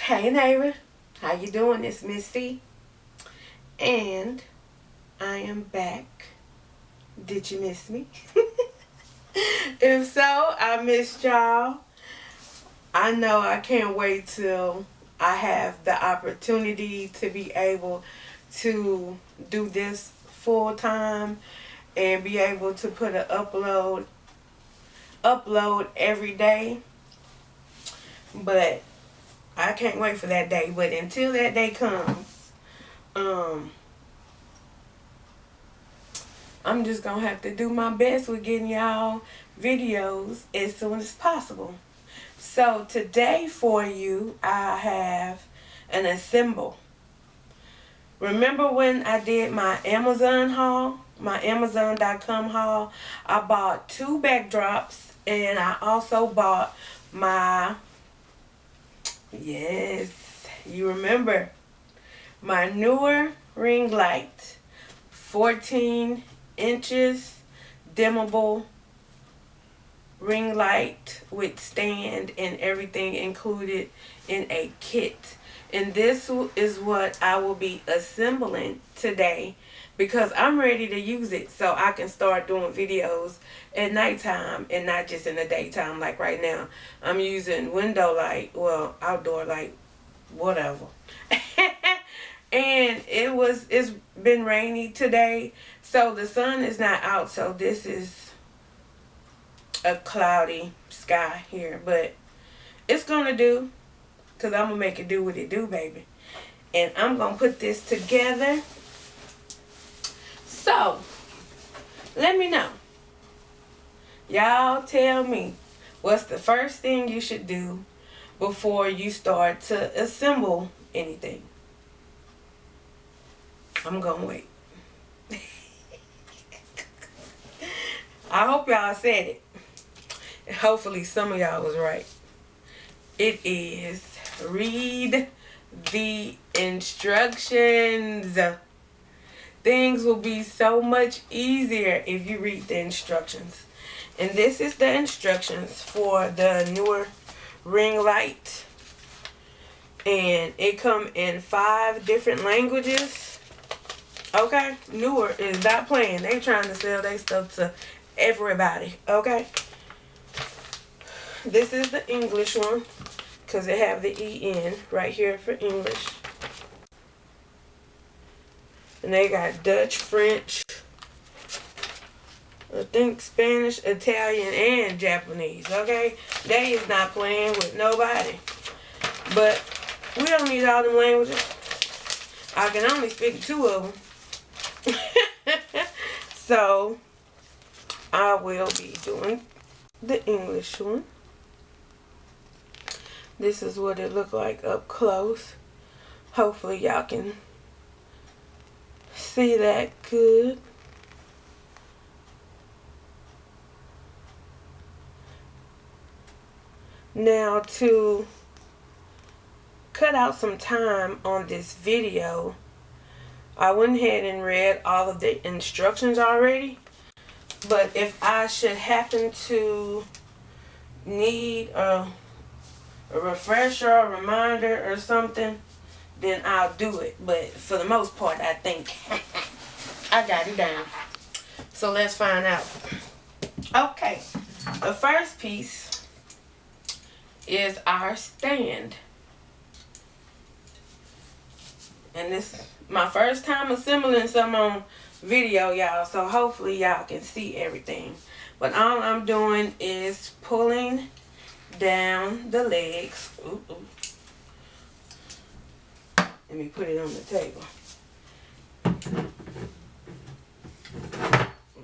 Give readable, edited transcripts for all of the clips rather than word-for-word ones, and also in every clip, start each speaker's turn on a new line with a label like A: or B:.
A: Hey neighbor, how you doing? It's Miss C, and I am back. Did you miss me? If so, I missed y'all. I know I can't wait till I have the opportunity to be able to do this full time and be able to put an upload every day. But I can't wait for that day. But until that day comes, I'm just gonna have to do my best with getting y'all videos as soon as possible. So today for you, I have an assemble. Remember when I did my Amazon haul, my Amazon.com haul? I bought 2 backdrops and I also bought my, yes, you remember, my NEEWER ring light, 14 inches dimmable ring light with stand and everything included in a kit. And this is what I will be assembling today because I'm ready to use it so I can start doing videos at nighttime and not just in the daytime like right now. I'm using window light, well, outdoor light, whatever. And it's been rainy today, so the sun is not out, so this is a cloudy sky here, but it's gonna do, because I'm gonna make it do what it do, baby. And I'm gonna put this together. So let me know, y'all tell me, what's the first thing you should do before you start to assemble anything? I'm gonna wait. I hope y'all said it. Hopefully some of y'all was right. It is read the instructions. Things will be so much easier if you read the instructions. And this is the instructions for the NEEWER ring light. And it come in 5 different languages. Okay, NEEWER is not playing. They trying to sell their stuff to everybody. Okay, this is the English one because they have the EN right here for English. And they got Dutch, French, I think Spanish, Italian, and Japanese. Okay, they is not playing with nobody. But we don't need all them languages. I can only speak 2 of them. So I will be doing the English one. This is what it looked like up close. Hopefully y'all can see that good. Now, to cut out some time on this video, I went ahead and read all of the instructions already. But if I should happen to need a refresher or reminder or something, then I'll do it. But for the most part, I think I got it down. So let's find out. Okay, the first piece is our stand. And this is my first time assembling some on video, y'all, so hopefully y'all can see everything. But all I'm doing is pulling down the legs. Ooh, ooh. Let me put it on the table.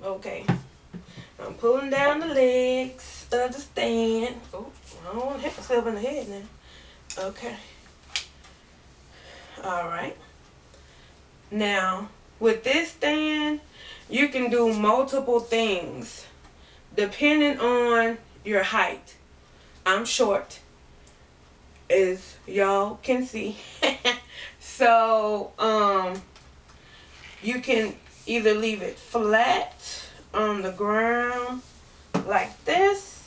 A: Okay, I'm pulling down the legs of the stand. Oh, I don't want to hit myself in the head now. Okay. Alright. Now, with this stand, you can do multiple things depending on your height. I'm short, as y'all can see. So, you can either leave it flat on the ground like this,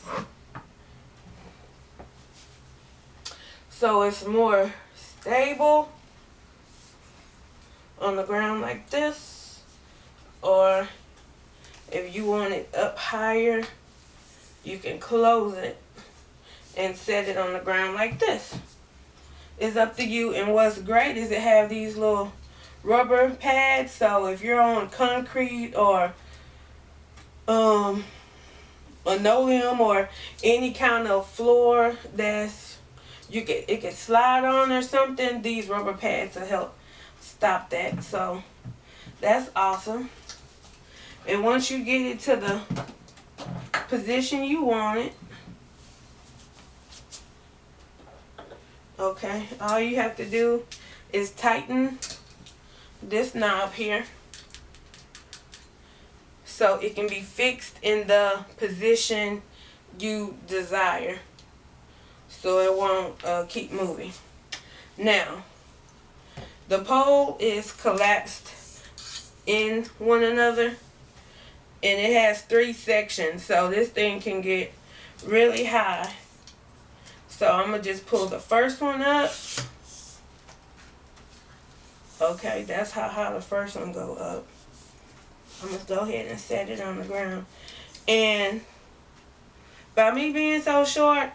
A: so it's more stable on the ground like this, or if you want it up higher, you can close it and set it on the ground like this. It's up to you. And what's great is it have these little rubber pads, so if you're on concrete or linoleum or any kind of floor that's it can slide on or something, these rubber pads will help stop that. So that's awesome. And once you get it to the position you want it, okay, all you have to do is tighten this knob here so it can be fixed in the position you desire, so it won't keep moving. Now, the pole is collapsed in one another, and it has 3 sections, so this thing can get really high. So I'm going to just pull the first one up. Okay, that's how high the first one go up. I'm going to go ahead and set it on the ground. And by me being so short,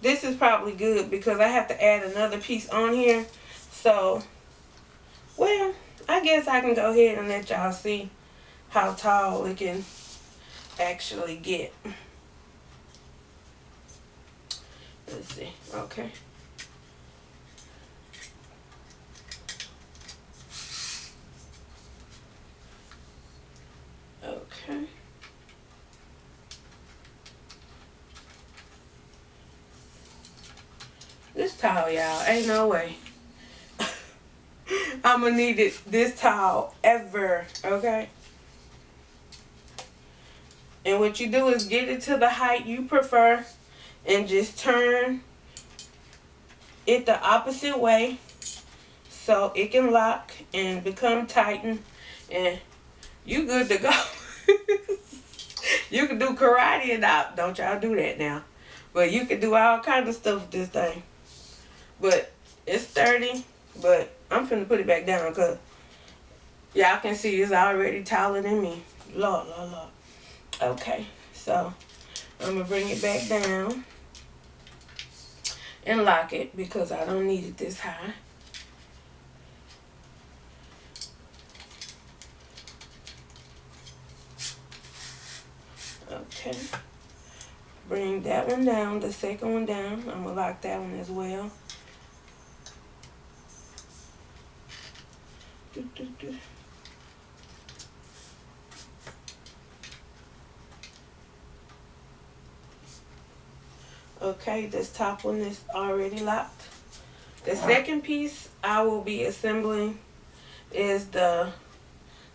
A: this is probably good because I have to add another piece on here. So, well, I guess I can go ahead and let y'all see how tall it can actually get. Let's see. Okay. Okay. This tall, y'all. Ain't no way I'm gonna need it this tall ever. Okay. And what you do is get it to the height you prefer and just turn it the opposite way so it can lock and become tightened, and you good to go. You can do karate and out. Don't y'all do that now. But you can do all kinds of stuff with this thing. But it's sturdy. But I'm finna put it back down because y'all can see it's already taller than me. Lord, Lord, Lord. Okay, so I'm going to bring it back down and lock it because I don't need it this high. Okay, bring that one down, the second one down. I'm going to lock that one as well. Okay, this top one is already locked. The second piece I will be assembling is the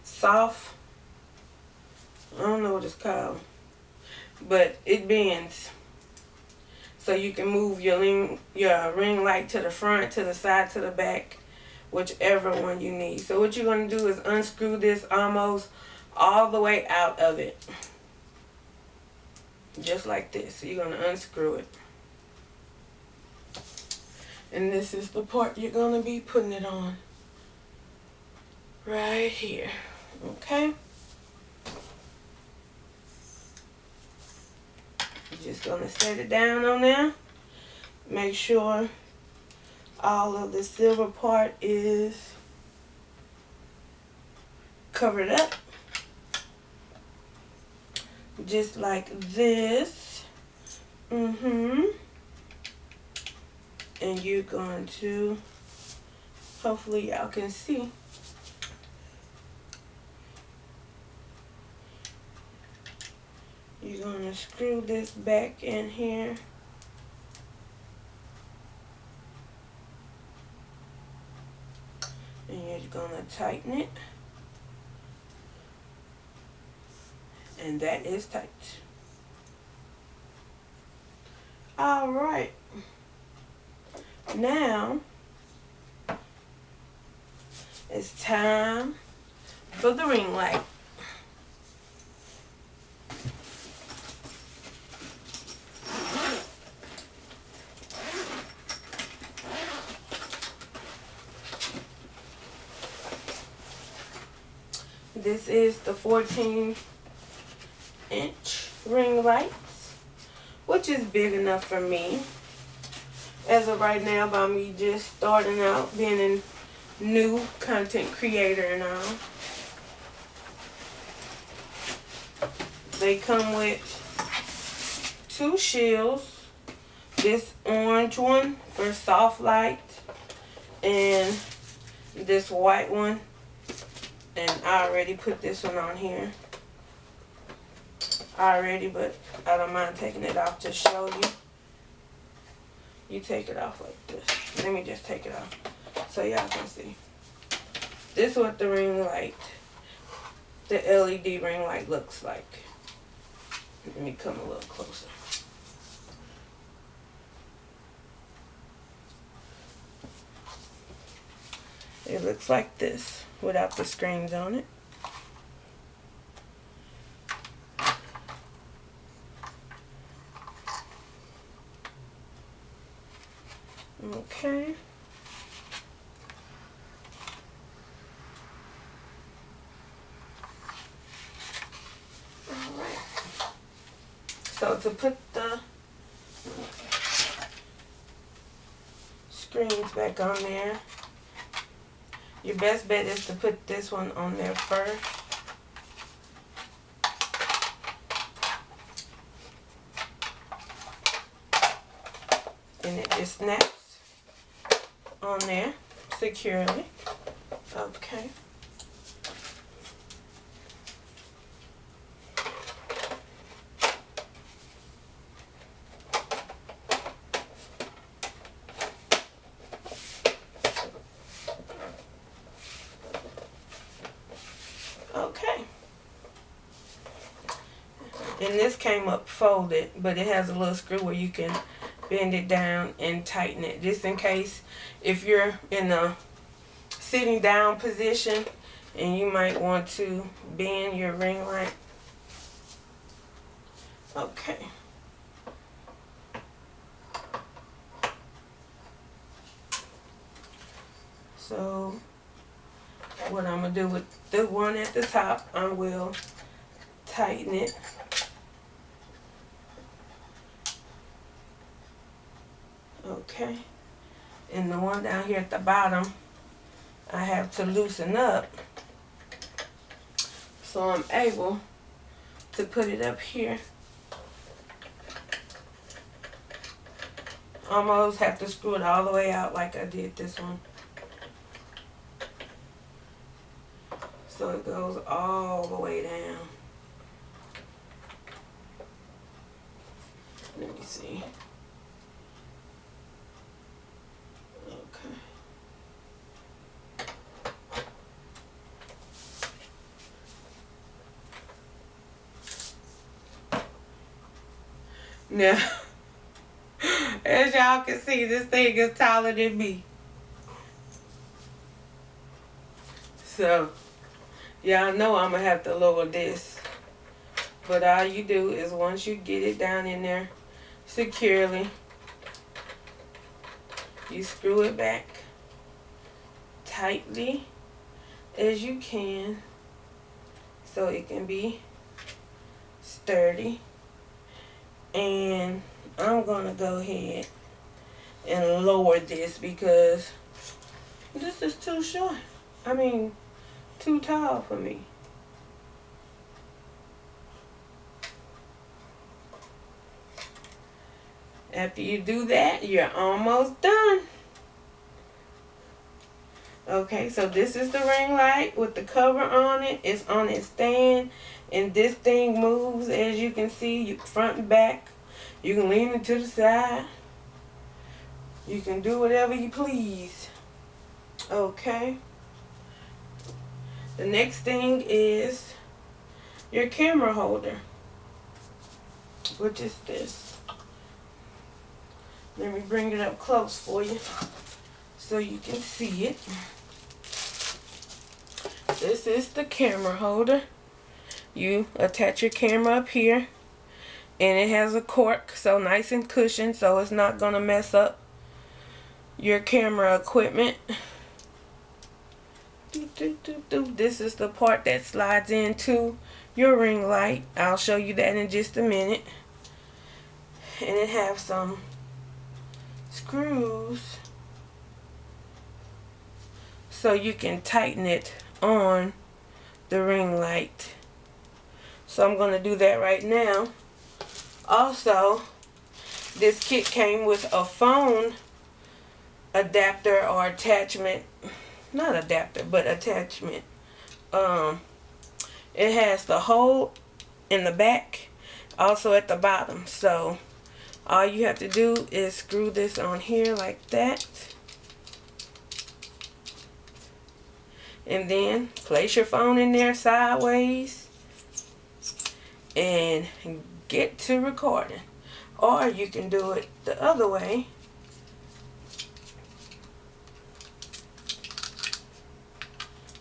A: soft, I don't know what it's called, but it bends. So you can move your ring light to the front, to the side, to the back, whichever one you need. So what you're going to do is unscrew this almost all the way out of it. Just like this. So you're going to unscrew it. And this is the part you're going to be putting it on. Right here. Okay? You're just going to set it down on there. Make sure all of the silver part is covered up. Just like this. And you're going to, hopefully y'all can see. You're going to screw this back in here. And you're going to tighten it. And that is tight. All right. Now, it's time for the ring light. This is the 14-inch ring lights, which is big enough for me. As of right now, by me just starting out being a new content creator and all. They come with 2 shields. This orange one for soft light and this white one. And I already put this one on here already, but I don't mind taking it off to show you. You take it off like this. Let me just take it off so y'all can see. This is what the ring light, the LED ring light looks like. Let me come a little closer. It looks like this without the screens on it. Okay. Alright. So to put the screens back on there, your best bet is to put this one on there first. And it just snaps on there securely. Okay. Okay. And this came up folded, but it has a little screw where you can bend it down and tighten it, just in case if you're in a sitting down position and you might want to bend your ring light. Okay. So what I'm going to do with the one at the top, I will tighten it. Okay. And the one down here at the bottom, I have to loosen up so I'm able to put it up here. Almost have to screw it all the way out like I did this one. So it goes all the way down. Let me see. Okay. Now, as y'all can see, this thing is taller than me. So, y'all know I'm going to have to lower this. But all you do is once you get it down in there securely, you screw it back tightly as you can so it can be sturdy. And I'm going to go ahead and lower this because this is too short. I mean, too tall for me. After you do that, you're almost done. Okay, so this is the ring light with the cover on it. It's on its stand, and this thing moves, as you can see, front and back. You can lean it to the side. You can do whatever you please. Okay. The next thing is your camera holder, which is this. Let me bring it up close for you so you can see it. This is the camera holder. You attach your camera up here, and it has a cork, so nice and cushioned, so it's not going to mess up your camera equipment. This is the part that slides into your ring light. I'll show you that in just a minute. And it has some screws so you can tighten it on the ring light. So I'm going to do that right now. Also, this kit came with a phone adapter or attachment. Not adapter, but attachment. It has the hole in the back, also at the bottom. So all you have to do is screw this on here like that. And then place your phone in there sideways and get to recording. Or you can do it the other way.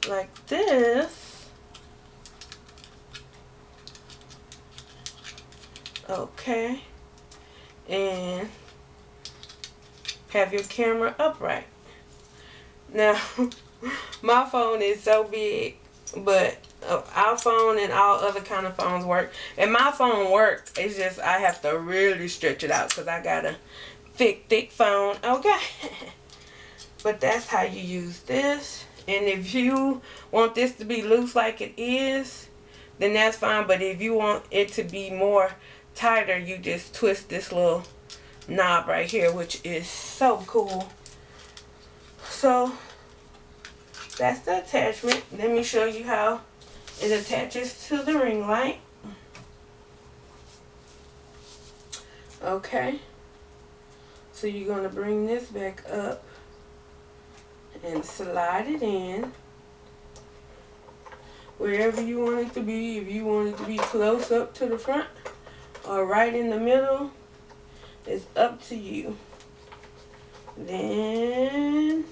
A: Like this. Okay. And have your camera upright. Now, my phone is so big, but our phone and all other kind of phones work. And my phone works. It's just I have to really stretch it out because I got a thick phone. Okay. But that's how you use this. And if you want this to be loose like it is, then that's fine. But if you want it to be more tighter, you just twist this little knob right here, which is so cool. So that's the attachment. Let me show you how it attaches to the ring light. Okay. So you're going to bring this back up and slide it in wherever you want it to be. If you want it to be close up to the front or right in the middle, it's up to you. Then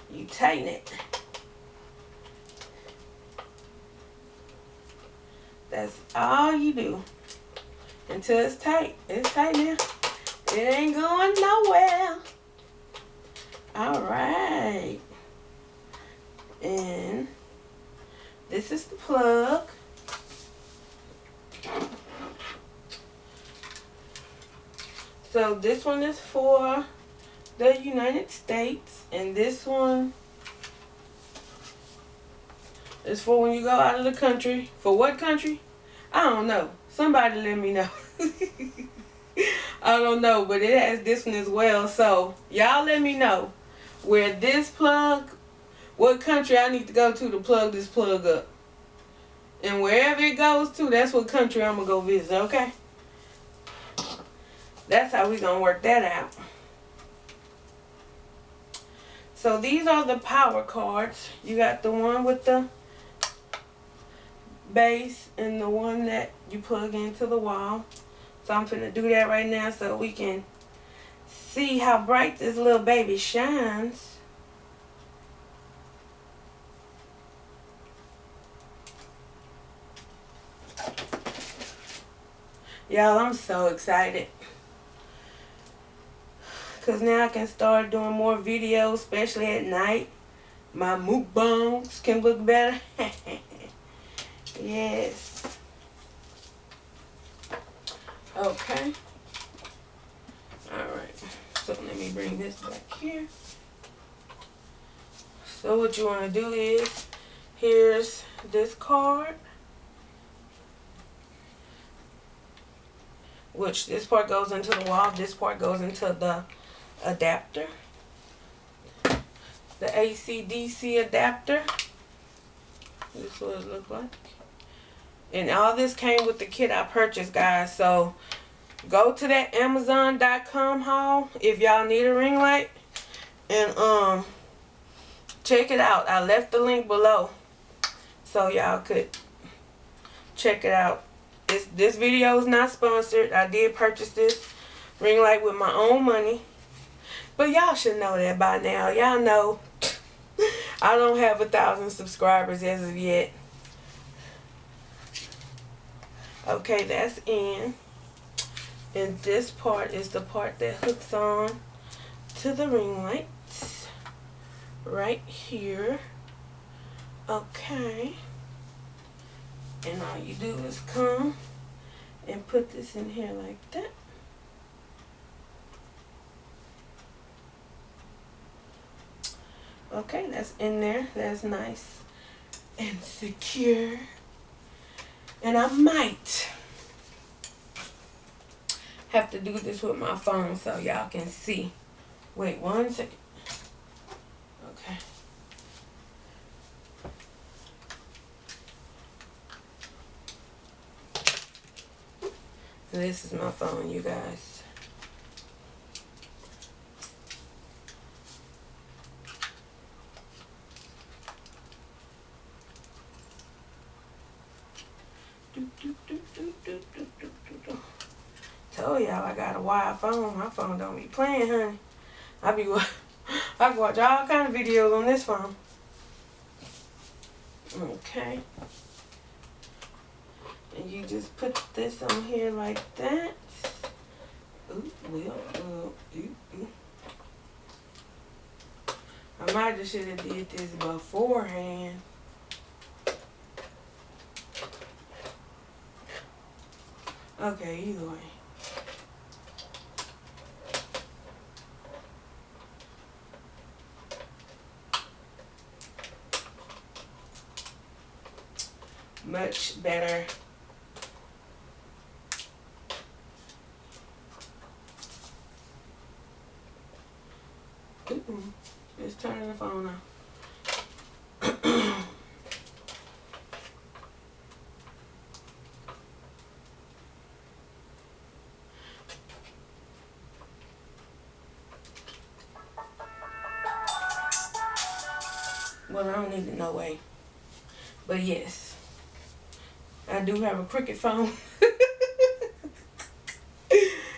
A: you tighten it. That's all you do until it's tight. It's tight now. It ain't going nowhere. Alright. And this is the plug. So this one is for the United States, and this one is for when you go out of the country. For what country? I don't know. Somebody let me know. I don't know, but it has this one as well. So y'all let me know where this plug, what country I need to go to plug this plug up. And wherever it goes to, that's what country I'm going to go visit, okay? That's how we going to work that out. So these are the power cords. You got the one with the base and the one that you plug into the wall. So I'm finna do that right now so we can see how bright this little baby shines. Y'all, I'm so excited. Because now I can start doing more videos, especially at night. My mukbangs can look better. Yes. Okay. Alright. So let me bring this back here. So what you want to do is, here's this card. Which this part goes into the wall. This part goes into the adapter. The AC/DC adapter. This is what it looks like. And all this came with the kit I purchased, guys. So go to that Amazon.com haul if y'all need a ring light. And check it out. I left the link below so y'all could check it out. This video is not sponsored. I did purchase this ring light with my own money. But y'all should know that by now. Y'all know I don't have 1,000 subscribers as of yet. Okay, that's in. And this part is the part that hooks on to the ring light. right here. Okay. And all you do is come and put this in here like that. Okay, that's in there. That's nice and secure. And I might have to do this with my phone so y'all can see. Wait 1 second. Okay. This is my phone, you guys. Told y'all I got a wide phone. My phone don't be playing, honey. I can watch all kind of videos on this phone. Okay. And you just put this on here like that. Ooh, well, I might just should have did this beforehand. Okay, either way. Much better. Just turning the phone on. Well, I don't need it no way. But yes, I do have a Cricket phone.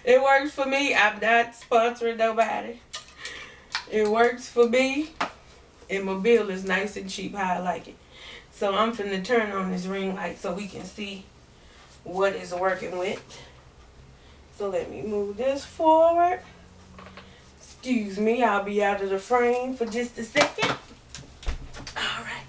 A: It works for me. I'm not sponsoring nobody. It works for me. And my bill is nice and cheap how I like it. So I'm finna turn on this ring light so we can see what it's working with. So let me move this forward. Excuse me, I'll be out of the frame for just a second. Alright.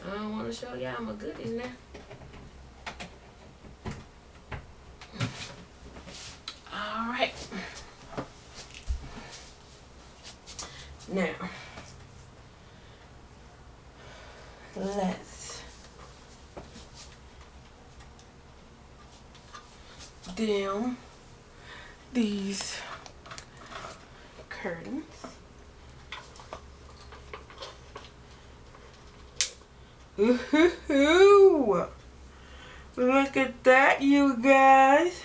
A: I don't want to show y'all my goodies now. Alright. Now, let's dim these curtains. Ooh, look at that, you guys.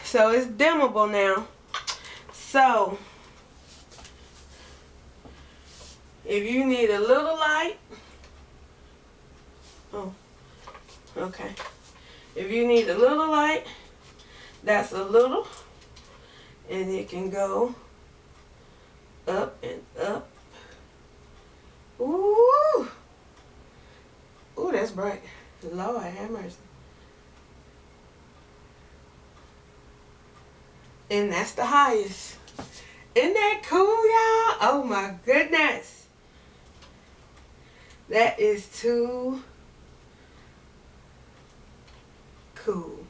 A: So it's dimmable now. So if you need a little light, oh, okay. If you need a little light, that's a little, and it can go up and up. Ooh, ooh, that's bright. Lord have mercy. And that's the highest. Isn't that cool, y'all? Oh my goodness. That is too cool.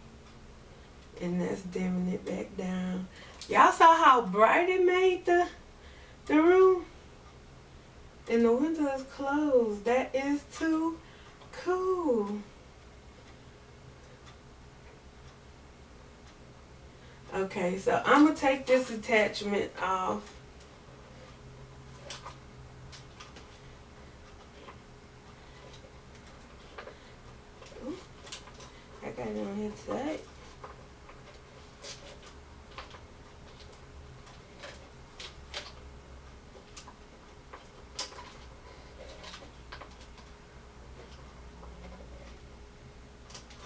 A: And that's dimming it back down. Y'all saw how bright it made the room? And the window is closed. That is too cool. Okay, so I'm going to take this attachment off. Ooh, I got it on here tight.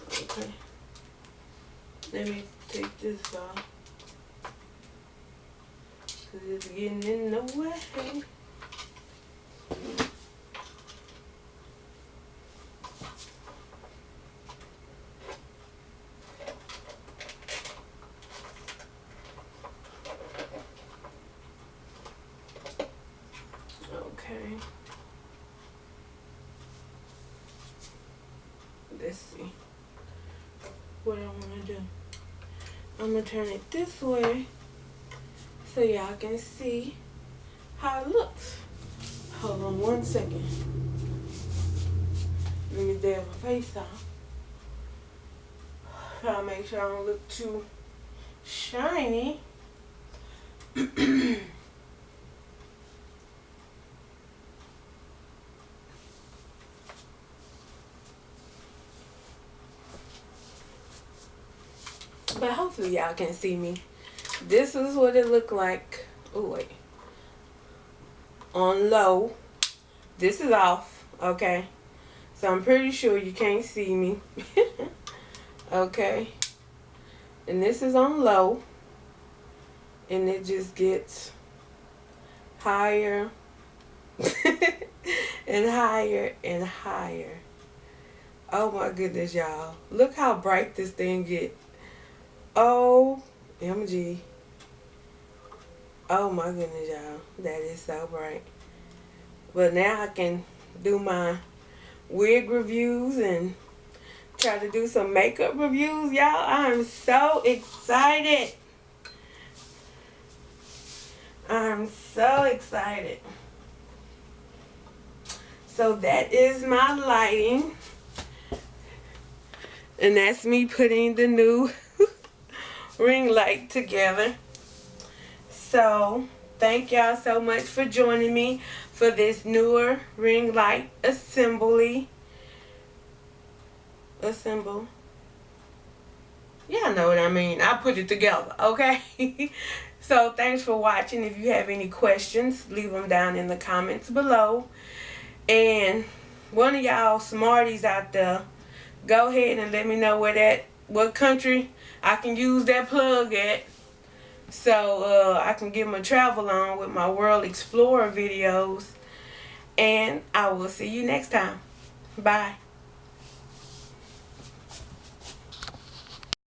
A: Okay. Let me take this off. Because it's getting in the way. let's see what I want to do. I'm going to turn it this way so y'all can see how it looks. Hold on 1 second. Let me dab my face off. Try to make sure I don't look too shiny. But hopefully y'all can see me. This is what it looked like. Oh wait. On low. This is off. Okay. So I'm pretty sure you can't see me. Okay. And this is on low. And it just gets higher and higher and higher. Oh my goodness, y'all. Look how bright this thing get. OMG. Oh my goodness, y'all. That is so bright. But now I can do my wig reviews and try to do some makeup reviews, y'all. I'm so excited. I'm so excited. So that is my lighting. And that's me putting the new ring light together. So thank y'all so much for joining me for this NEEWER ring light assembly. Yeah, I know what I mean. I put it together, okay? So thanks for watching. If you have any questions, leave them down in the comments below. And one of y'all smarties out there, go ahead and let me know what country I can use that plug at, so I can get my travel on with my World Explorer videos. And I will see you next time. Bye.